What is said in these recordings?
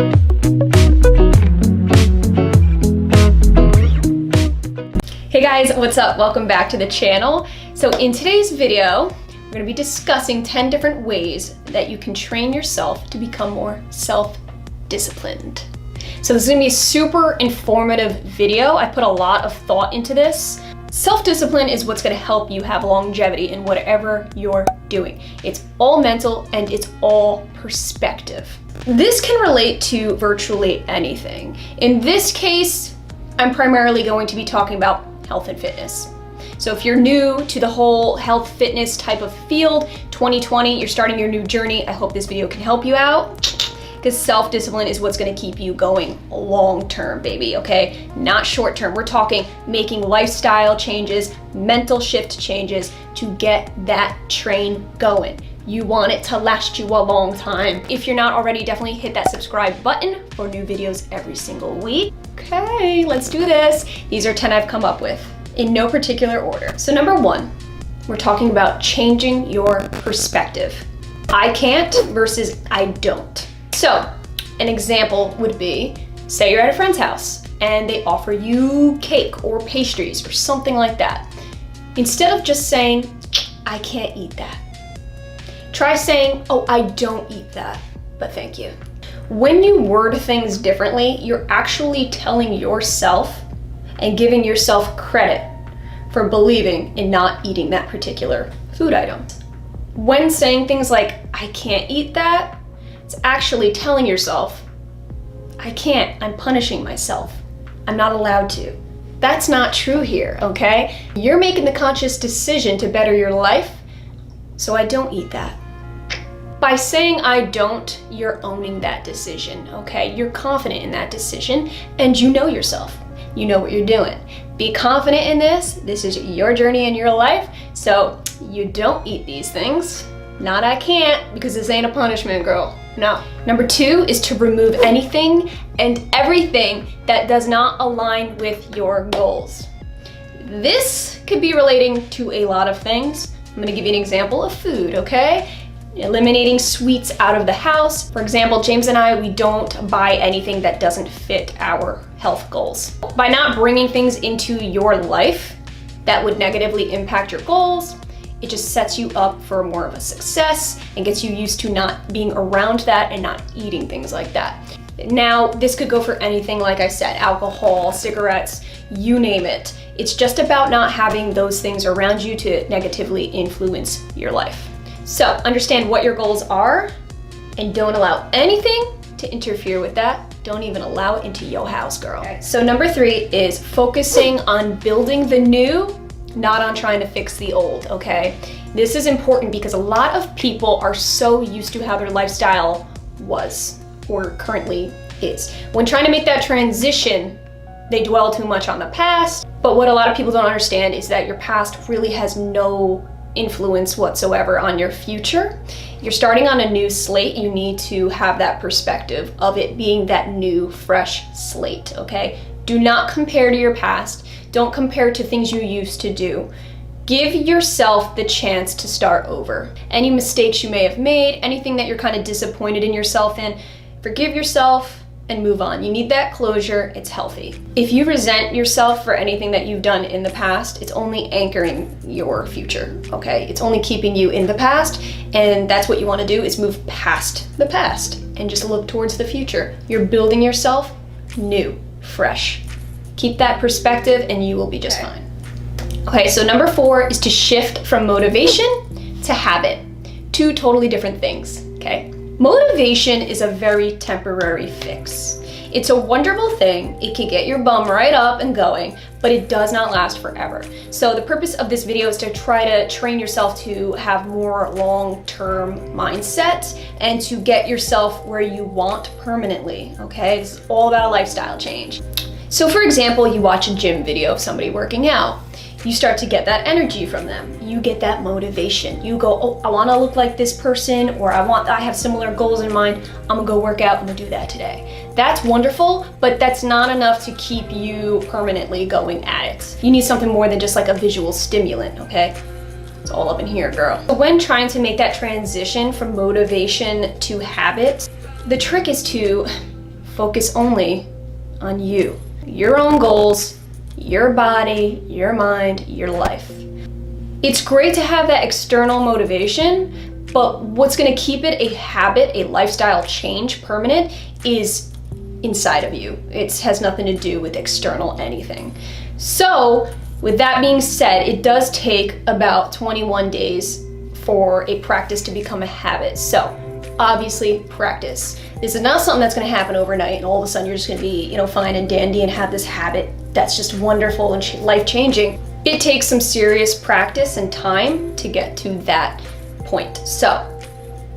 Hey guys, what's up? Welcome back to the channel. So in today's video, we're going to be discussing 10 different ways that you can train yourself to become more self-disciplined. So this is going to be a super informative video. I put a lot of thought into this. Self-discipline is what's going to help you have longevity in whatever you're doing. It's all mental and it's all perspective. This can relate to virtually anything. In this case, I'm primarily going to be talking about health and fitness. So if you're new to the whole health fitness type of field, 2020, you're starting your new journey, I hope this video can help you out, because self-discipline is what's gonna keep you going long-term, baby, okay? Not short-term. We're talking making lifestyle changes, mental shift changes to get that train going. You want it to last you a long time. If you're not already, definitely hit that subscribe button for new videos every single week. Okay, let's do this. These are 10 I've come up with in no particular order. So number 1, we're talking about changing your perspective. I can't versus I don't. So an example would be, say you're at a friend's house and they offer you cake or pastries or something like that. Instead of just saying, I can't eat that, try saying, oh, I don't eat that, but thank you. When you word things differently, you're actually telling yourself and giving yourself credit for believing in not eating that particular food item. When saying things like, I can't eat that, it's actually telling yourself, I can't, I'm punishing myself. I'm not allowed to. That's not true here, okay? You're making the conscious decision to better your life, so I don't eat that. By saying I don't, you're owning that decision, okay? You're confident in that decision and you know yourself. You know what you're doing. Be confident in this. This is your journey in your life. So you don't eat these things. Not I can't, because this ain't a punishment, girl. No. Number 2 is to remove anything and everything that does not align with your goals. This could be relating to a lot of things. I'm gonna give you an example of food, okay? Eliminating sweets out of the house. For example, James and I, we don't buy anything that doesn't fit our health goals. By not bringing things into your life that would negatively impact your goals, it just sets you up for more of a success and gets you used to not being around that and not eating things like that. Now, this could go for anything, like I said, alcohol, cigarettes, you name it. It's just about not having those things around you to negatively influence your life. So understand what your goals are and don't allow anything to interfere with that. Don't even allow it into your house, girl. Okay. So number 3 is focusing on building the new, not on trying to fix the old, okay? This is important because a lot of people are so used to how their lifestyle was or currently is. When trying to make that transition, they dwell too much on the past. But what a lot of people don't understand is that your past really has no influence whatsoever on your future. You're starting on a new slate. You need to have that perspective of it being that new, fresh slate, okay? Do not compare to your past. Don't compare to things you used to do. Give yourself the chance to start over. Any mistakes you may have made, anything that you're kind of disappointed in yourself in, forgive yourself and move on. You need that closure. It's healthy. If you resent yourself for anything that you've done in the past, it's only anchoring your future, okay? It's only keeping you in the past, and that's what you want to do, is move past the past and just look towards the future. You're building yourself new, fresh. Keep that perspective and you will be just fine. Okay, so number 4 is to shift from motivation to habit. 2 totally different things, okay? Motivation is a very temporary fix. It's a wonderful thing. It can get your bum right up and going, but it does not last forever. So the purpose of this video is to try to train yourself to have more long-term mindset and to get yourself where you want permanently, okay? It's all about a lifestyle change. So for example, you watch a gym video of somebody working out. You start to get that energy from them. You get that motivation. You go, oh, I wanna look like this person, or I have similar goals in mind. I'm gonna go work out, I'm gonna do that today. That's wonderful, but that's not enough to keep you permanently going at it. You need something more than just like a visual stimulant, okay? It's all up in here, girl. When trying to make that transition from motivation to habit, the trick is to Focus only on you, your own goals, your body, your mind, your life. It's great to have that external motivation, but what's going to keep it a habit, a lifestyle change, permanent, is inside of you. It has nothing to do with external anything. So with that being said, it does take about 21 days for a practice to become a habit. So obviously practice. This is not something that's going to happen overnight and all of a sudden you're just going to be, fine and dandy and have this habit that's just wonderful and life-changing. It takes some serious practice and time to get to that point. So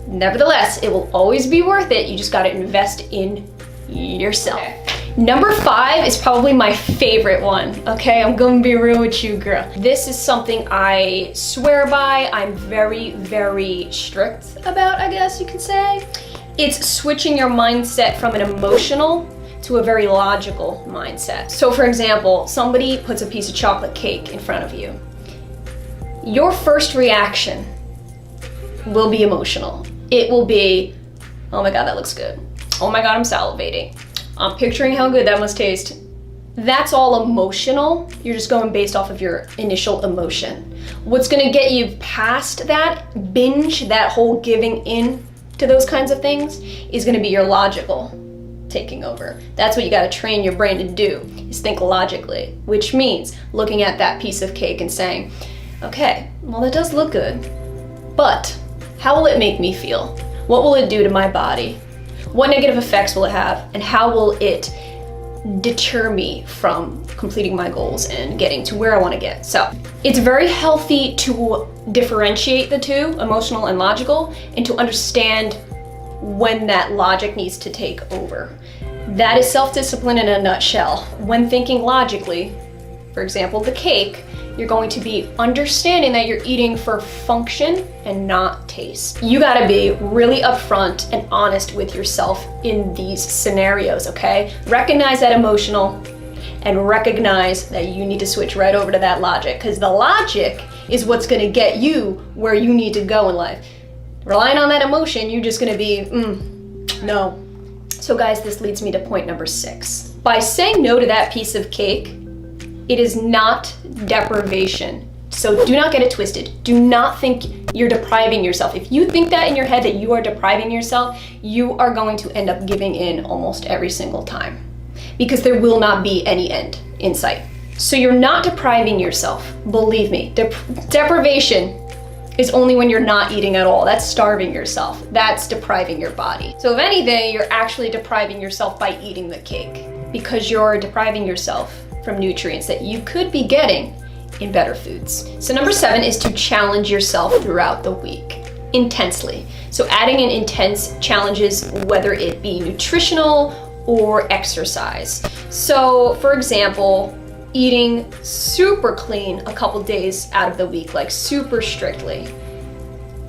nevertheless, it will always be worth it. You just got to invest in yourself. Okay. Number 5 is probably my favorite one. Okay, I'm gonna be real with you, girl. This is something I swear by. I'm very, very strict about, I guess you could say. It's switching your mindset from an emotional to a very logical mindset. So for example, somebody puts a piece of chocolate cake in front of you. Your first reaction will be emotional. It will be, oh my God, that looks good. Oh my God, I'm salivating. I'm picturing how good that must taste. That's all emotional. You're just going based off of your initial emotion. What's gonna get you past that binge, that whole giving in to those kinds of things, is gonna be your logical taking over. That's what you gotta train your brain to do, is think logically, which means looking at that piece of cake and saying, okay, well that does look good, but how will it make me feel? What will it do to my body? What negative effects will it have, and how will it deter me from completing my goals and getting to where I want to get? So it's very healthy to differentiate the two, emotional and logical, and to understand when that logic needs to take over. That is self-discipline in a nutshell. When thinking logically, for example, the cake, you're going to be understanding that you're eating for function and not taste. You gotta be really upfront and honest with yourself in these scenarios, okay? Recognize that emotional and recognize that you need to switch right over to that logic, because the logic is what's gonna get you where you need to go in life. Relying on that emotion, you're just gonna be, no. So guys, this leads me to point number 6. By saying no to that piece of cake, it is not deprivation. So do not get it twisted. Do not think you're depriving yourself. If you think that in your head that you are depriving yourself, you are going to end up giving in almost every single time, because there will not be any end in sight. So you're not depriving yourself. Believe me, deprivation is only when you're not eating at all. That's starving yourself. That's depriving your body. So if anything, you're actually depriving yourself by eating the cake, because you're depriving yourself from nutrients that you could be getting in better foods. So number 7 is to challenge yourself throughout the week intensely. So adding in intense challenges, whether it be nutritional or exercise. So for example, eating super clean a couple days out of the week, like super strictly,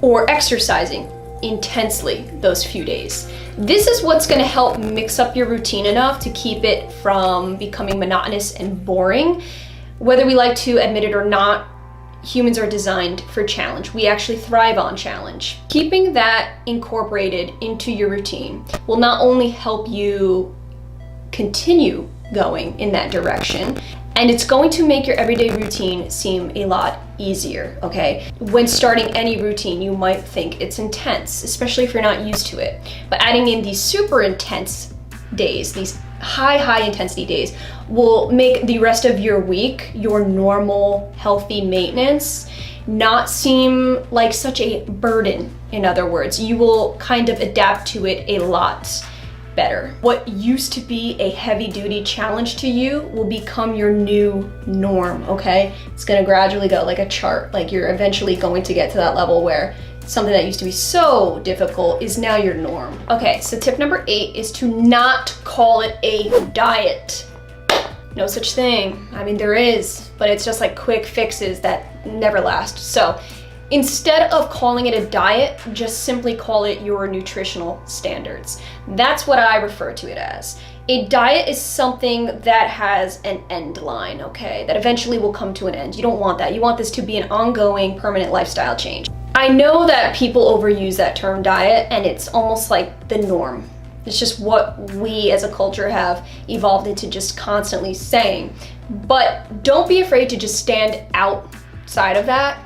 or exercising intensely those few days. This is what's going to help mix up your routine enough to keep it from becoming monotonous and boring. Whether we like to admit it or not, humans are designed for challenge. We actually thrive on challenge. Keeping that incorporated into your routine will not only help you continue going in that direction, and it's going to make your everyday routine seem a lot easier, okay? When starting any routine, you might think it's intense, especially if you're not used to it. But adding in these super intense days, these high intensity days, will make the rest of your week, your normal healthy maintenance, not seem like such a burden. In other words, you will kind of adapt to it a lot better. What used to be a heavy-duty challenge to you will become your new norm, okay? It's gonna gradually go like a chart, like you're eventually going to get to that level where something that used to be so difficult is now your norm. Okay, so tip number 8 is to not call it a diet. No such thing. I mean, there is, but it's just like quick fixes that never last. So instead of calling it a diet, just simply call it your nutritional standards. That's what I refer to it as. A diet is something that has an end line, okay? That eventually will come to an end. You don't want that. You want this to be an ongoing, permanent lifestyle change. I know that people overuse that term diet, and it's almost like the norm. It's just what we as a culture have evolved into just constantly saying. But don't be afraid to just stand outside of that,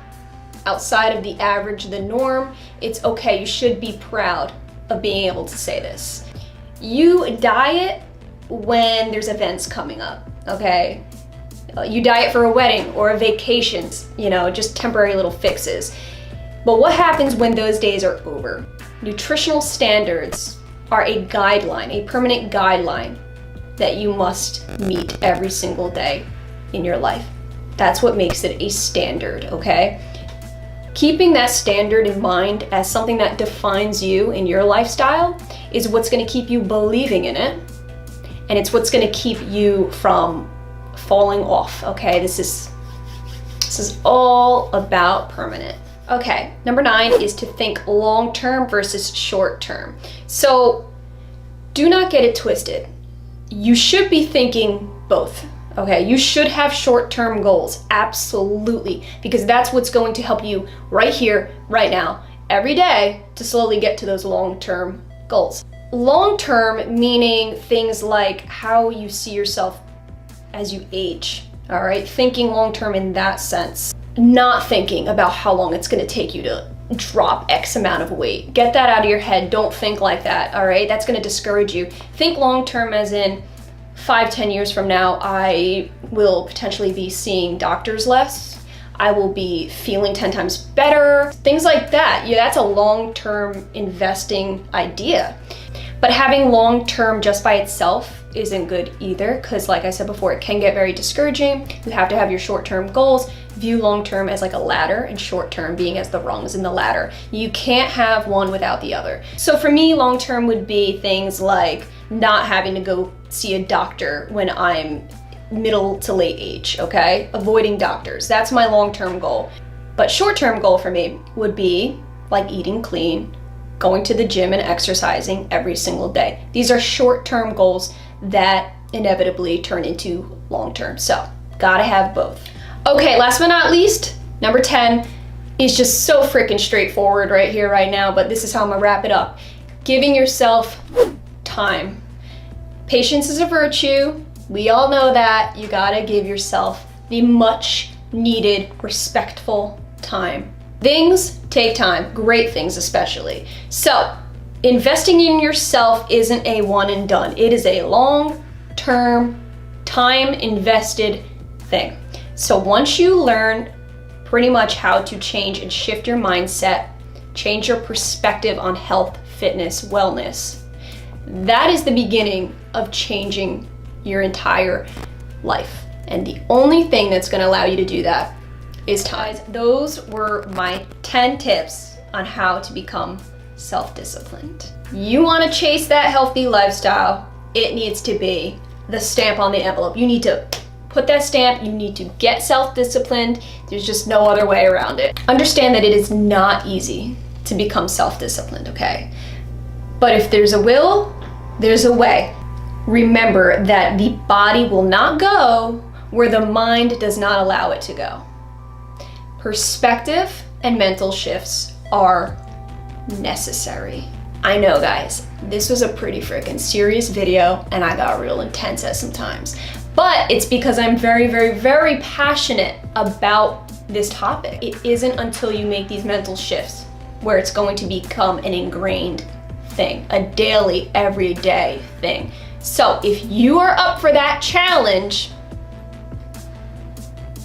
outside of the average, the norm. It's okay, you should be proud of being able to say this. You diet when there's events coming up, okay? You diet for a wedding or a vacation, just temporary little fixes. But what happens when those days are over? Nutritional standards are a guideline, a permanent guideline that you must meet every single day in your life. That's what makes it a standard, okay? Keeping that standard in mind as something that defines you in your lifestyle is what's gonna keep you believing in it, and it's what's gonna keep you from falling off, okay? This is all about permanent. Okay, number 9 is to think long-term versus short-term. So do not get it twisted. You should be thinking both, okay? You should have short-term goals, absolutely, because that's what's going to help you right here, right now, every day to slowly get to those long-term goals. Long-term meaning things like how you see yourself as you age, all right? Thinking long-term in that sense. Not thinking about how long it's gonna take you to drop X amount of weight. Get that out of your head. Don't think like that, all right? That's gonna discourage you. Think long-term as in 5-10 years from now, I will potentially be seeing doctors less. I will be feeling 10 times better. Things like that. Yeah, that's a long-term investing idea. But having long-term just by itself isn't good either, because like I said before, it can get very discouraging. You have to have your short-term goals. View long-term as like a ladder and short-term being as the rungs in the ladder. You can't have one without the other. So for me, long-term would be things like not having to go see a doctor when I'm middle to late age, okay? Avoiding doctors, that's my long-term goal. But short-term goal for me would be like eating clean, going to the gym and exercising every single day. These are short-term goals that inevitably turn into long-term. So gotta have both. Okay, last but not least, number 10 is just so freaking straightforward right here, right now, but this is how I'm gonna wrap it up. Giving yourself time. Patience is a virtue. We all know that. You gotta give yourself the much needed, respectful time. Things take time, great things especially. So, investing in yourself isn't a one and done. It is a long-term, time invested thing. So once you learn pretty much how to change and shift your mindset, change your perspective on health, fitness, wellness, that is the beginning of changing your entire life. And the only thing that's gonna allow you to do that is time. Those were my 10 tips on how to become self-disciplined. You wanna chase that healthy lifestyle, it needs to be the stamp on the envelope. You need to put that stamp, you need to get self-disciplined. There's just no other way around it. Understand that it is not easy to become self-disciplined, okay? But if there's a will, there's a way. Remember that the body will not go where the mind does not allow it to go. Perspective and mental shifts are necessary. I know, guys, this was a pretty freaking serious video and I got real intense at some times. But it's because I'm very, very, very passionate about this topic. It isn't until you make these mental shifts where it's going to become an ingrained thing, a daily, everyday thing. So if you are up for that challenge,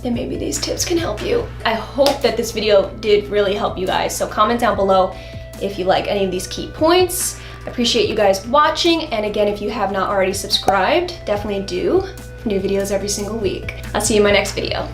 then maybe these tips can help you. I hope that this video did really help you guys. So comment down below if you like any of these key points. I appreciate you guys watching. And again, if you have not already subscribed, definitely do. New videos every single week. I'll see you in my next video.